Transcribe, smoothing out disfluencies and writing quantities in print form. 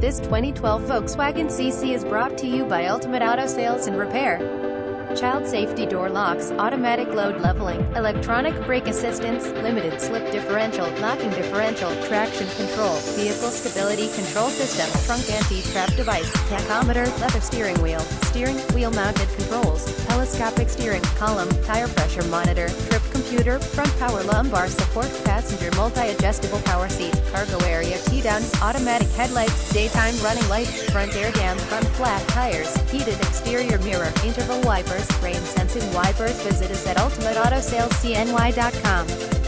This 2012 Volkswagen CC is brought to you by Ultimate Auto Sales and Repair. Child safety door locks, automatic load leveling, electronic brake assistance, limited slip differential, locking differential, traction control, vehicle stability control system, trunk anti-trap device, tachometer, leather steering wheel mounted controls, telescopic steering column, tire pressure monitor, trip computer, front power lumbar support, passenger multi-adjustable power seat, cargo area key-downs, automatic headlights, daytime running lights, front air dam, front flat tires, heated exterior mirror, interval wipers, rain sensing wipers. Visit us at ultimateautosalescny.com.